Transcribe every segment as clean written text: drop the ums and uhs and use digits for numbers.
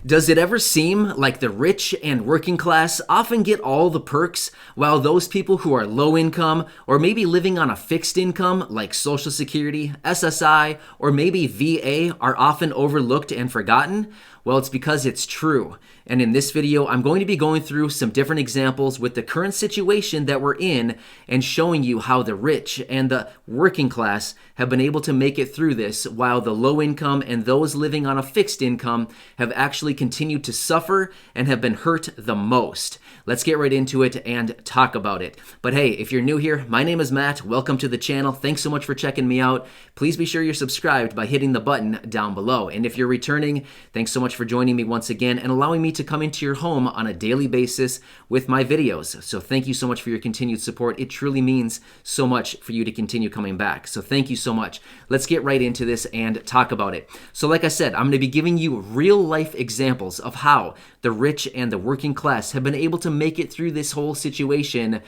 Does it ever seem like the rich and working class often get all the perks, while those people who are low income or maybe living on a fixed income like Social Security, SSI, or maybe VA are often overlooked and forgotten? Well, it's because it's true. And in this video, I'm going to be going through some different examples with the current situation that we're in and showing you how the rich and the working class have been able to make it through this, while the low income and those living on a fixed income have actually continued to suffer and have been hurt the most. Let's get right into it and talk about it. But hey, if you're new here, my name is Matt. Welcome to the channel. Thanks so much for checking me out. Please be sure you're subscribed by hitting the button down below. And if you're returning, thanks so much for joining me once again and allowing me to come into your home on a daily basis with my videos. So thank you so much for your continued support. It truly means so much for you to continue coming back. So thank you so much. Let's get right into this and talk about it. So like I said, I'm going to be giving you real life examples of how the rich and the working class have been able to make it through this whole situation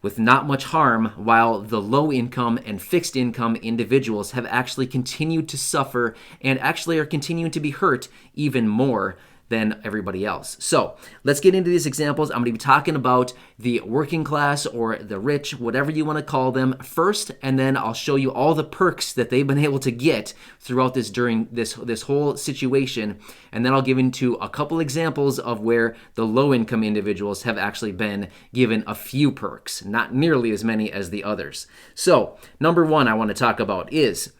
with not much harm, while the low income and fixed income individuals have actually continued to suffer and actually are continuing to be hurt even more than everybody else. So let's get into these examples. I'm going to be talking about the working class or the rich, whatever you want to call them, first, and then I'll show you all the perks that they've been able to get throughout this during this whole situation, and then I'll give into a couple examples of where the low income individuals have actually been given a few perks, not nearly as many as the others. So number one I want to talk about is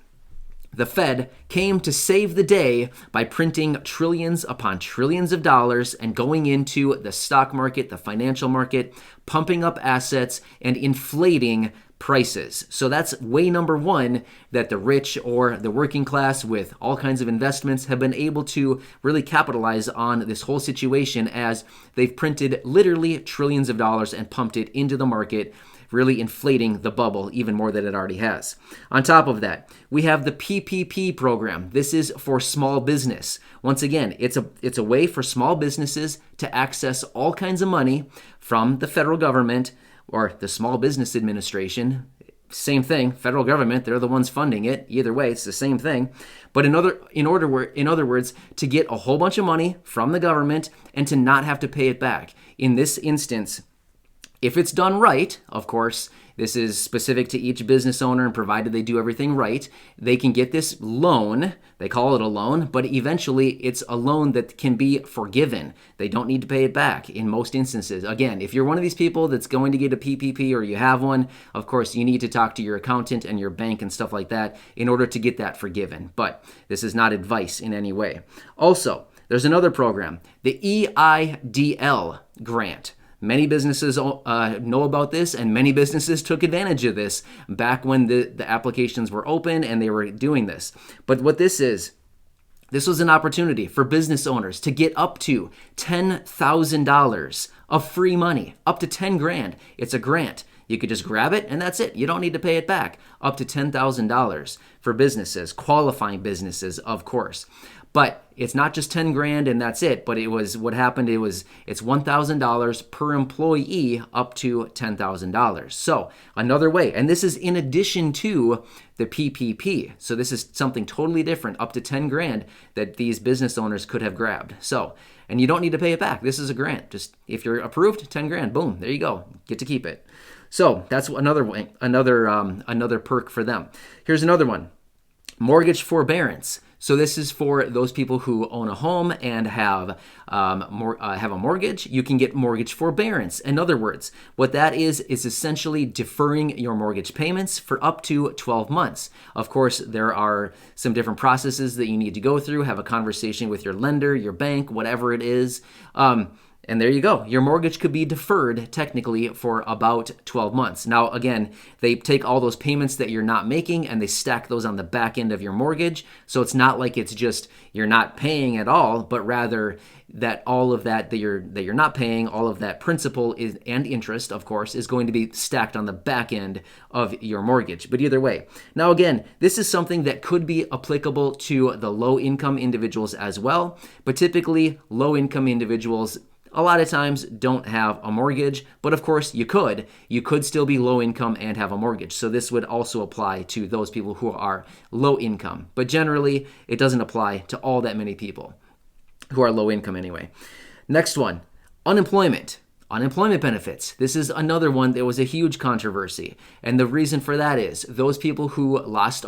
the Fed came to save the day by printing trillions upon trillions of dollars and going into the stock market, the financial market, pumping up assets and inflating prices. So that's way number one, that the rich or the working class with all kinds of investments have been able to really capitalize on this whole situation, as they've printed literally trillions of dollars and pumped it into the market, really inflating the bubble even more than it already has. On top of that, we have the PPP program. This is for small business. Once again, it's a way for small businesses to access all kinds of money from the federal government or the Small Business Administration. Same thing, federal government, they're the ones funding it. Either way, it's the same thing. But in other words, to get a whole bunch of money from the government and to not have to pay it back. In this instance, if it's done right, of course, this is specific to each business owner, and provided they do everything right, they can get this loan. They call it a loan, but eventually it's a loan that can be forgiven. They don't need to pay it back in most instances. Again, if you're one of these people that's going to get a PPP or you have one, of course, you need to talk to your accountant and your bank and stuff like that in order to get that forgiven. But this is not advice in any way. Also, there's another program, the EIDL grant. Many businesses know about this, and many businesses took advantage of this back when the applications were open and they were doing this. But what this was an opportunity for business owners to get up to $10,000 of free money, up to 10 grand. It's a grant. You could just grab it and that's it. You don't need to pay it back. Up to $10,000 for businesses, qualifying businesses, of course. But it's not just 10 grand and that's it. But it's $1,000 per employee up to $10,000. So another way, and this is in addition to the PPP. So this is something totally different, up to 10 grand that these business owners could have grabbed. So, and you don't need to pay it back. This is a grant. Just if you're approved, 10 grand, boom, there you go. Get to keep it. So that's another way, another perk for them. Here's another one, mortgage forbearance. So this is for those people who own a home and have a mortgage. You can get mortgage forbearance. In other words, what that is essentially deferring your mortgage payments for up to 12 months. Of course, there are some different processes that you need to go through, have a conversation with your lender, your bank, whatever it is. And there you go. Your mortgage could be deferred technically for about 12 months. Now, again, they take all those payments that you're not making and they stack those on the back end of your mortgage. So it's not like it's just you're not paying at all, but rather that all of that you're not paying, all of that principal and interest, of course, is going to be stacked on the back end of your mortgage. But either way, now again, this is something that could be applicable to the low income individuals as well. But typically, low income individuals a lot of times don't have a mortgage, but of course you could still be low income and have a mortgage. So this would also apply to those people who are low income, but generally it doesn't apply to all that many people. who are low income anyway. Next one, unemployment. Unemployment benefits. This is another one that was a huge controversy. And the reason for that is those people who lost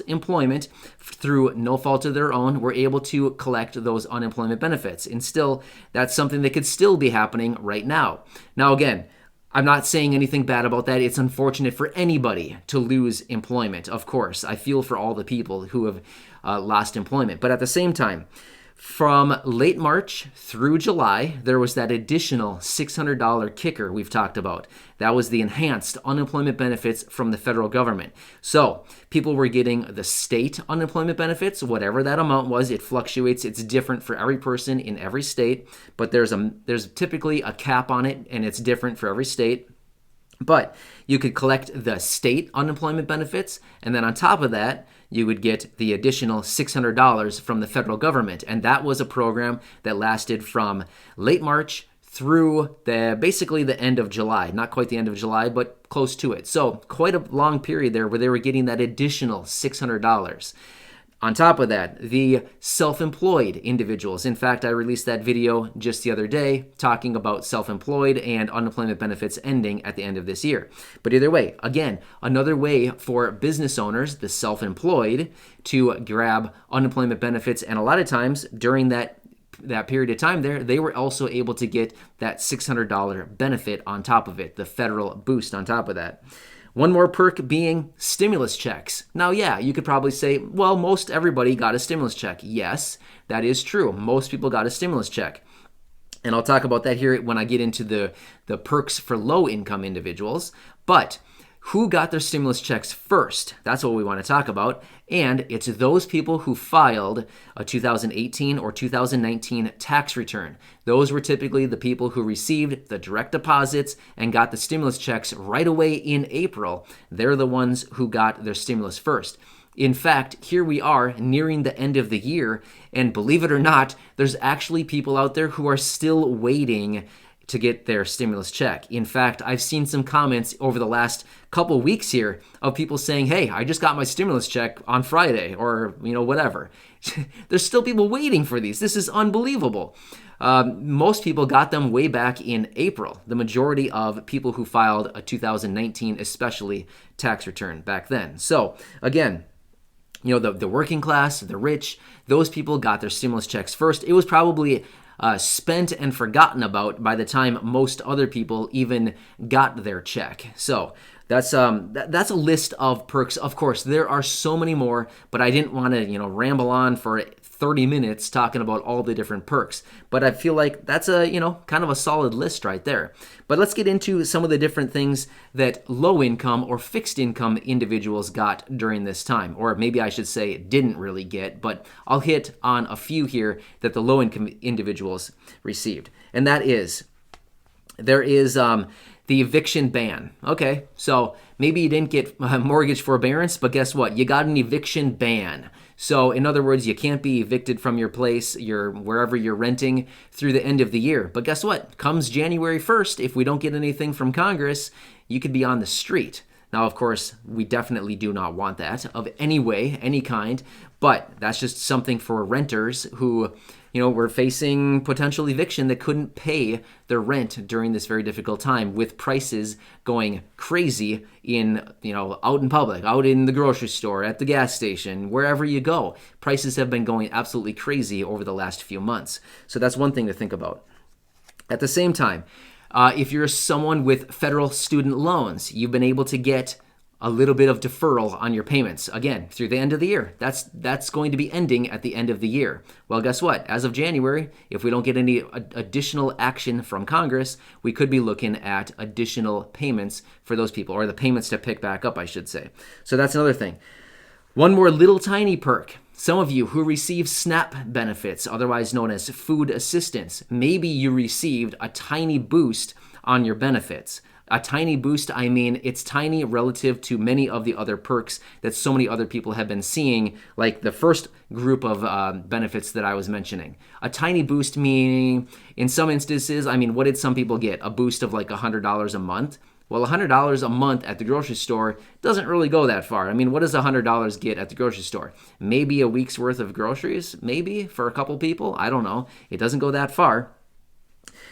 employment through no fault of their own were able to collect those unemployment benefits. And still, that's something that could still be happening right now. Now, again, I'm not saying anything bad about that. It's unfortunate for anybody to lose employment, of course. I feel for all the people who have lost employment. But at the same time, from late March through July, there was that additional $600 kicker we've talked about. That was the enhanced unemployment benefits from the federal government. So people were getting the state unemployment benefits, whatever that amount was. It fluctuates. It's different for every person in every state, but there's typically a cap on it, and it's different for every state. But you could collect the state unemployment benefits, and then on top of that, you would get the additional $600 from the federal government. And that was a program that lasted from late March through basically the end of July. Not quite the end of July, but close to it. So quite a long period there where they were getting that additional $600. On top of that, the self-employed individuals. In fact, I released that video just the other day talking about self-employed and unemployment benefits ending at the end of this year. But either way, again, another way for business owners, the self-employed, to grab unemployment benefits. And a lot of times during that period of time there, they were also able to get that $600 benefit on top of it, the federal boost on top of that. One more perk being stimulus checks. Now, yeah, you could probably say, well, most everybody got a stimulus check. Yes, that is true. Most people got a stimulus check. And I'll talk about that here when I get into the perks for low-income individuals. But who got their stimulus checks first? That's what we want to talk about. And it's those people who filed a 2018 or 2019 tax return. Those were typically the people who received the direct deposits and got the stimulus checks right away in April. They're the ones who got their stimulus first. In fact, here we are nearing the end of the year, and believe it or not, there's actually people out there who are still waiting to get their stimulus check. In fact, I've seen some comments over the last couple weeks here of people saying, hey, I just got my stimulus check on Friday, or, whatever. There's still people waiting for these. This is unbelievable. Most people got them way back in April. The majority of people who filed a 2019, especially tax return back then. So again, the working class, the rich, those people got their stimulus checks first. It was probably spent and forgotten about by the time most other people even got their check. So that's a list of perks. Of course, there are so many more, but I didn't want to ramble on for 30 minutes talking about all the different perks. But I feel like that's a kind of a solid list right there. But let's get into some of the different things that low income or fixed income individuals got during this time, or maybe I should say didn't really get, but I'll hit on a few here that the low income individuals received. And that is, there is the eviction ban. Okay, so maybe you didn't get mortgage forbearance, but guess what? You got an eviction ban. So in other words, you can't be evicted from your place, wherever you're renting through the end of the year. But guess what? Comes January 1st, if we don't get anything from Congress, you could be on the street. Now, of course, we definitely do not want that of any way, any kind, but that's just something for renters who, were facing potential eviction that couldn't pay their rent during this very difficult time with prices going crazy out in public, out in the grocery store, at the gas station, wherever you go. Prices have been going absolutely crazy over the last few months. So that's one thing to think about. At the same time, if you're someone with federal student loans, you've been able to get a little bit of deferral on your payments, again, through the end of the year. That's going to be ending at the end of the year. Well, guess what? As of January, if we don't get any additional action from Congress, we could be looking at additional payments for those people, or the payments to pick back up, I should say. So that's another thing. One more little tiny perk. Some of you who receive SNAP benefits, otherwise known as food assistance, maybe you received a tiny boost on your benefits. A tiny boost, I mean, it's tiny relative to many of the other perks that so many other people have been seeing, like the first group of benefits that I was mentioning. A tiny boost meaning, in some instances, what did some people get? A boost of like $100 a month? Well, $100 a month at the grocery store doesn't really go that far. I mean, what does $100 get at the grocery store? Maybe a week's worth of groceries, maybe for a couple people. I don't know. It doesn't go that far.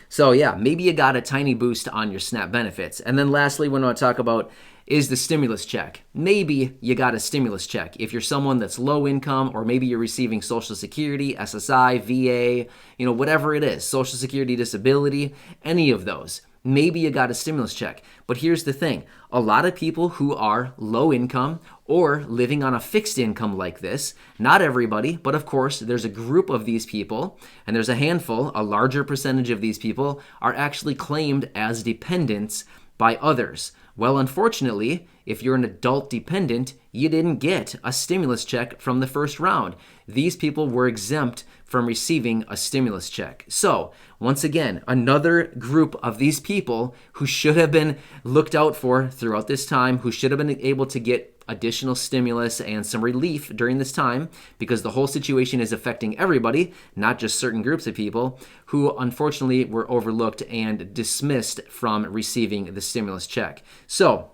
So yeah, maybe you got a tiny boost on your SNAP benefits. And then lastly, what I want to talk about is the stimulus check. Maybe you got a stimulus check. If you're someone that's low income, or maybe you're receiving Social Security, SSI, VA, whatever it is, Social Security disability, any of those. Maybe you got a stimulus check. But here's the thing. A lot of people who are low income or living on a fixed income like this, not everybody, but of course there's a group of these people, and there's a handful, a larger percentage of these people are actually claimed as dependents by others. Well, unfortunately, if you're an adult dependent, you didn't get a stimulus check from the first round. These people were exempt from receiving a stimulus check. So, once again, another group of these people who should have been looked out for throughout this time, who should have been able to get additional stimulus and some relief during this time, because the whole situation is affecting everybody, not just certain groups of people, who unfortunately were overlooked and dismissed from receiving the stimulus check. So,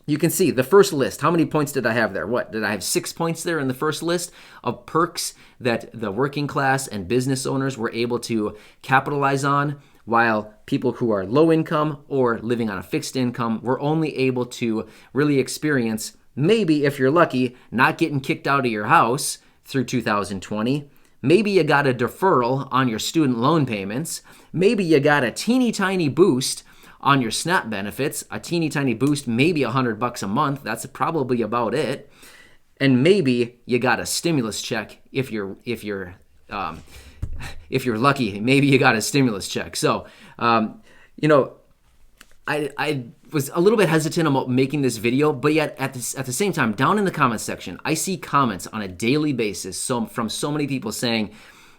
you can see the first list. How many points did I have there? What, did I have 6 points there in the first list of perks that the working class and business owners were able to capitalize on, while people who are low income or living on a fixed income were only able to really experience, maybe if you're lucky, not getting kicked out of your house through 2020. Maybe you got a deferral on your student loan payments. Maybe you got a teeny tiny boost on your SNAP benefits, a teeny tiny boost, maybe $100 a month. That's probably about it. And maybe you got a stimulus check if you're lucky. Maybe you got a stimulus check. So, I was a little bit hesitant about making this video, but yet at the same time, down in the comments section, I see comments on a daily basis from so many people saying,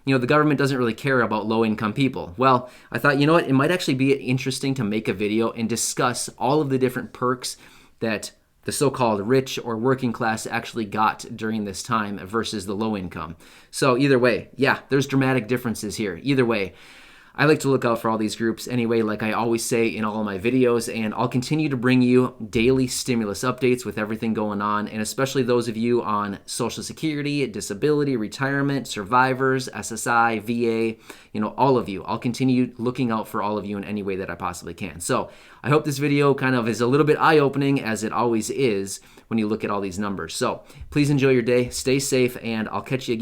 the government doesn't really care about low-income people. Well, I thought, it might actually be interesting to make a video and discuss all of the different perks that the so-called rich or working class actually got during this time versus the low income. So either way, yeah, there's dramatic differences here. Either way, I like to look out for all these groups anyway, like I always say in all of my videos, and I'll continue to bring you daily stimulus updates with everything going on, and especially those of you on Social Security, disability, retirement, survivors, SSI, VA, all of you. I'll continue looking out for all of you in any way that I possibly can. So I hope this video kind of is a little bit eye-opening, as it always is when you look at all these numbers. So please enjoy your day, stay safe, and I'll catch you again.